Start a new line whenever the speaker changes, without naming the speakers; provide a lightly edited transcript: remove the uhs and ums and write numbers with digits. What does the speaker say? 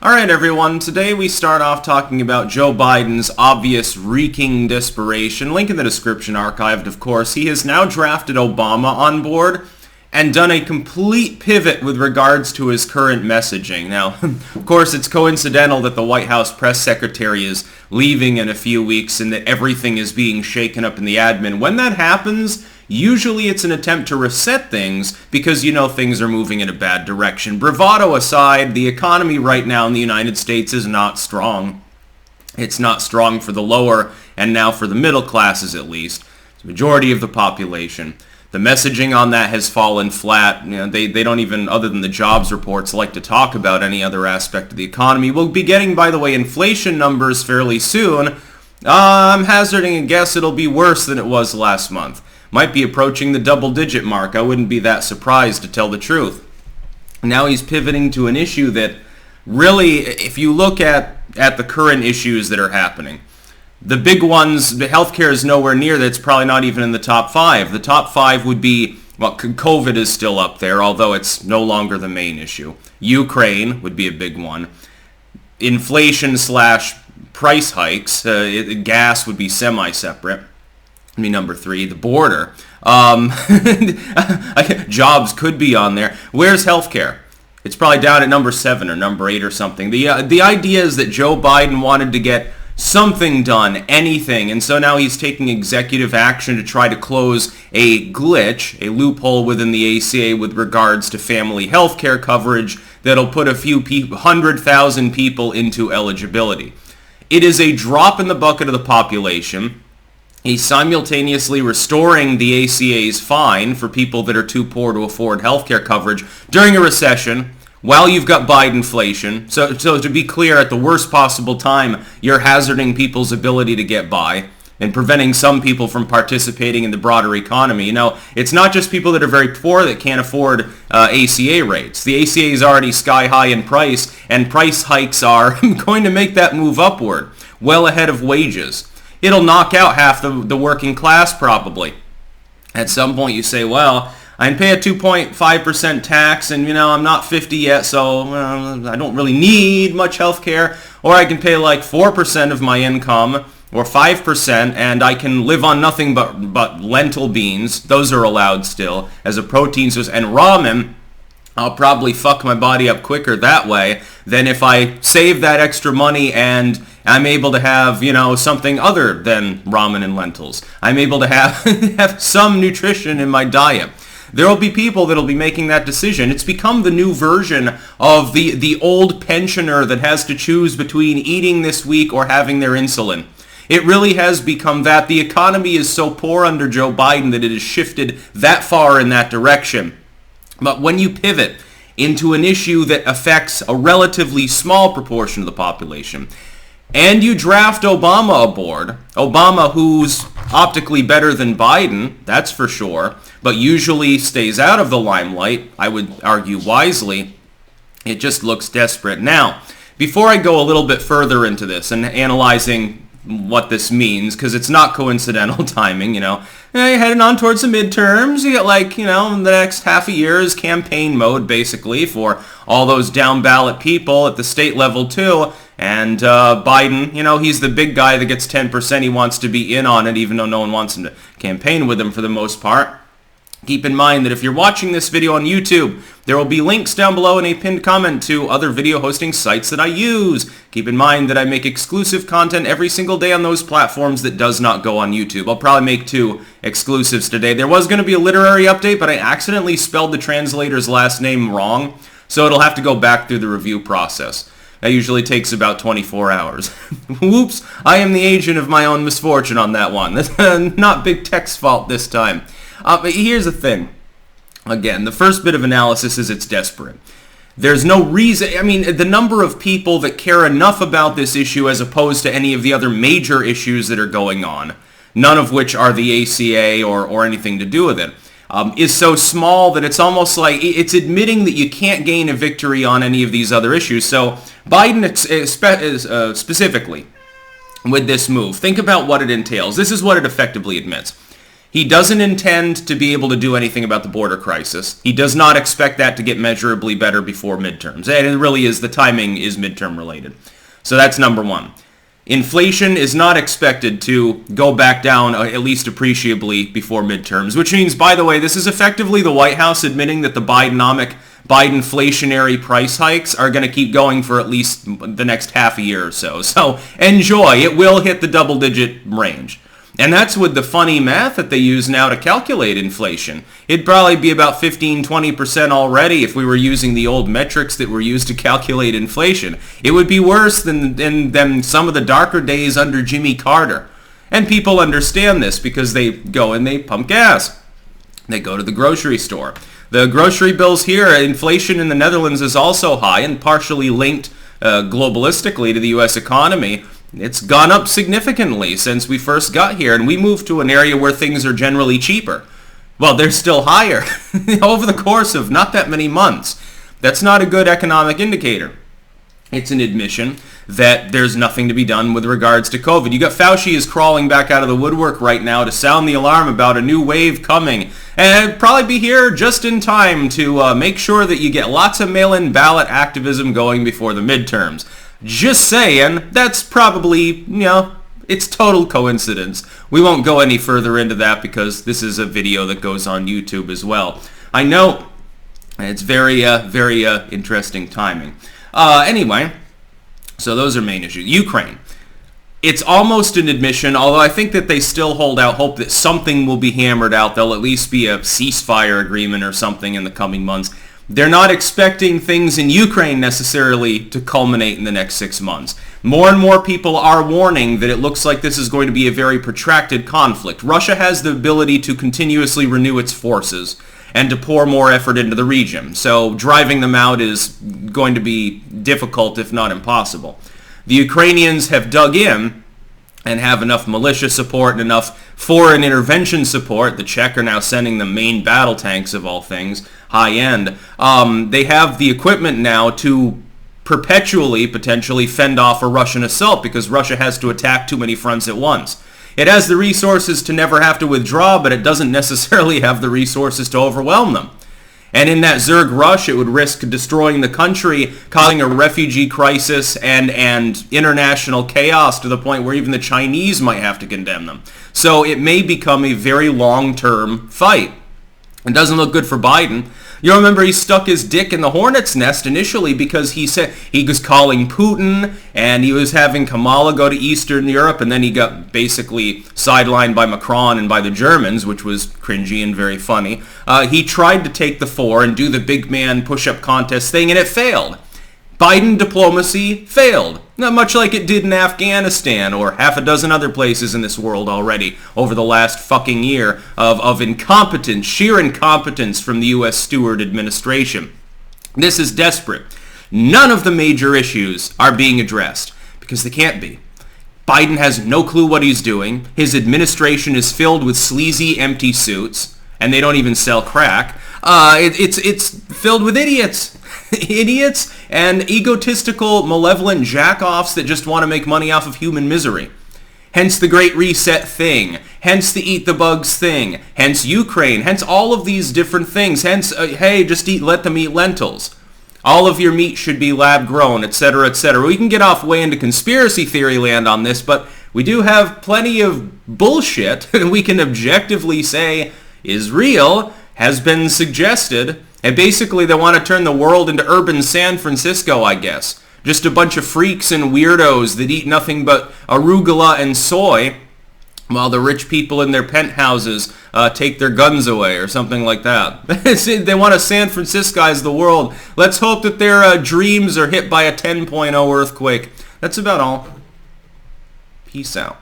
Alright everyone, today we start off talking about Joe Biden's obvious reeking desperation. Link in the description, archived of course. He has now drafted Obama on board and done a complete pivot with regards to his current messaging. Now, of course, it's coincidental that the White House press secretary is leaving in a few weeks and that everything is being shaken up in the admin. When that happens, usually it's an attempt to reset things because you know things are moving in a bad direction. Bravado aside, the economy right now in the United States is not strong. It's not strong for the lower and now for the middle classes at least. It's the majority of the population. The messaging on that has fallen flat. You know, they don't even, other than the jobs reports, like to talk about any other aspect of the economy. We'll be getting, by the way, inflation numbers fairly soon. I'm hazarding a guess it'll be worse than it was last month. Might be approaching the double-digit mark. I wouldn't be that surprised, to tell the truth. Now he's pivoting to an issue that really, if you look at the current issues that are happening, the big ones, the healthcare is nowhere near that. It's probably not even in the top five. The top five would be, well, COVID is still up there, although it's no longer the main issue. Ukraine would be a big one. Inflation / price hikes. Gas would be semi-separate. Be number 3. The border. Jobs could be on there. Where's healthcare? It's probably down at number 7 or number 8 or something. The idea is that Joe Biden wanted to get something done, anything, and so now he's taking executive action to try to close a glitch, a loophole within the ACA with regards to family health care coverage that'll put a few 100,000 people into eligibility. It is a drop in the bucket of the population. He's simultaneously restoring the ACA's fine for people that are too poor to afford healthcare coverage during a recession, while you've got Bidenflation. So to be clear, at the worst possible time, you're hazarding people's ability to get by and preventing some people from participating in the broader economy. You know, it's not just people that are very poor that can't afford ACA rates. The ACA is already sky high in price, and price hikes are going to make that move upward, well ahead of wages. It'll knock out half the working class probably. At some point you say, well, I can pay a 2.5% tax and, you know, I'm not 50 yet, so I don't really need much health care. Or I can pay like 4% of my income or 5% and I can live on nothing but lentil beans. Those are allowed still as a protein source. And ramen, I'll probably fuck my body up quicker that way than if I save that extra money and I'm able to have, you know, something other than ramen and lentils. I'm able to have some nutrition in my diet. There will be people that will be making that decision. It's become the new version of the old pensioner that has to choose between eating this week or having their insulin. It really has become that. The economy is so poor under Joe Biden that it has shifted that far in that direction. But when you pivot into an issue that affects a relatively small proportion of the population, and you draft Obama aboard, Obama who's optically better than Biden, that's for sure, but usually stays out of the limelight, I would argue wisely, it just looks desperate. Now, before I go a little bit further into this and analyzing what this means, because it's not coincidental timing, you know. You're heading on towards the midterms. You got like, you know, the next half a year is campaign mode, basically, for all those down ballot people at the state level, too. And Biden, you know, he's the big guy that gets 10%. He wants to be in on it, even though no one wants him to campaign with him for the most part. Keep in mind that if you're watching this video on YouTube, there will be links down below in a pinned comment to other video hosting sites that I use. Keep in mind that I make exclusive content every single day on those platforms that does not go on YouTube. I'll probably make 2 exclusives today. There was going to be a literary update, but I accidentally spelled the translator's last name wrong, so it'll have to go back through the review process. That usually takes about 24 hours. Whoops, I am the agent of my own misfortune on that one. That's not Big Tech's fault this time. But here's the thing. Again, the first bit of analysis is it's desperate. There's no reason, I mean, the number of people that care enough about this issue as opposed to any of the other major issues that are going on, none of which are the ACA or anything to do with it, is so small that it's almost like it's admitting that you can't gain a victory on any of these other issues. So Biden specifically with this move, think about what it entails. This is what it effectively admits. He doesn't intend to be able to do anything about the border crisis. He does not expect that to get measurably better before midterms. And it really is, the timing is midterm related. So that's number one. Inflation is not expected to go back down at least appreciably before midterms, which means, by the way, this is effectively the White House admitting that the Bidenflationary price hikes are going to keep going for at least the next half a year or so. So enjoy. It will hit the double-digit range. And that's with the funny math that they use now to calculate inflation. It'd probably be about 15-20% already if we were using the old metrics that were used to calculate inflation. It would be worse than some of the darker days under Jimmy Carter. And people understand this because they go and they pump gas. They go to the grocery store. The grocery bills here, inflation in the Netherlands is also high and partially linked globalistically to the U.S. economy. It's gone up significantly since we first got here, and we moved to an area where things are generally cheaper. Well, they're still higher over the course of not that many months. That's not a good economic indicator. It's an admission that there's nothing to be done with regards to COVID. You got Fauci is crawling back out of the woodwork right now to sound the alarm about a new wave coming. And it'd probably be here just in time to make sure that you get lots of mail-in ballot activism going before the midterms. Just saying, that's probably, it's total coincidence. We won't go any further into that because this is a video that goes on YouTube as well. I know it's very interesting timing. Anyway, so those are main issues. Ukraine. It's almost an admission, although I think that they still hold out hope that something will be hammered out. There'll at least be a ceasefire agreement or something in the coming months. They're not expecting things in Ukraine necessarily to culminate in the next 6 months. More and more people are warning that it looks like this is going to be a very protracted conflict. Russia has the ability to continuously renew its forces and to pour more effort into the region. So driving them out is going to be difficult, if not impossible. The Ukrainians have dug in and have enough militia support and enough foreign intervention support. The Czech are now sending them main battle tanks of all things, high end. They have the equipment now to perpetually, potentially, fend off a Russian assault because Russia has to attack too many fronts at once. It has the resources to never have to withdraw, but it doesn't necessarily have the resources to overwhelm them. And in that Zerg rush, it would risk destroying the country, causing a refugee crisis and international chaos to the point where even the Chinese might have to condemn them. So it may become a very long-term fight. It doesn't look good for Biden. You remember he stuck his dick in the hornet's nest initially because he said he was calling Putin and he was having Kamala go to Eastern Europe, and then he got basically sidelined by Macron and by the Germans, which was cringy and very funny. He tried to take the fore and do the big man push-up contest thing, and it failed. Biden diplomacy failed, not much like it did in Afghanistan or half a dozen other places in this world already over the last fucking year of incompetence, sheer incompetence from the U.S. Stewart administration. This is desperate. None of the major issues are being addressed because they can't be. Biden has no clue what he's doing. His administration is filled with sleazy, empty suits, and they don't even sell crack. It's filled with idiots. Idiots and egotistical, malevolent jack-offs that just want to make money off of human misery. Hence the Great Reset thing. Hence the Eat the Bugs thing. Hence Ukraine. Hence all of these different things. Hence, hey, just let them eat lentils. All of your meat should be lab-grown, etc., etc. We can get off way into conspiracy theory land on this, but we do have plenty of bullshit that we can objectively say is real, has been suggested. And basically, they want to turn the world into urban San Francisco, I guess. Just a bunch of freaks and weirdos that eat nothing but arugula and soy, while the rich people in their penthouses take their guns away or something like that. They want to San Franciscoize the world. Let's hope that their dreams are hit by a 10.0 earthquake. That's about all. Peace out.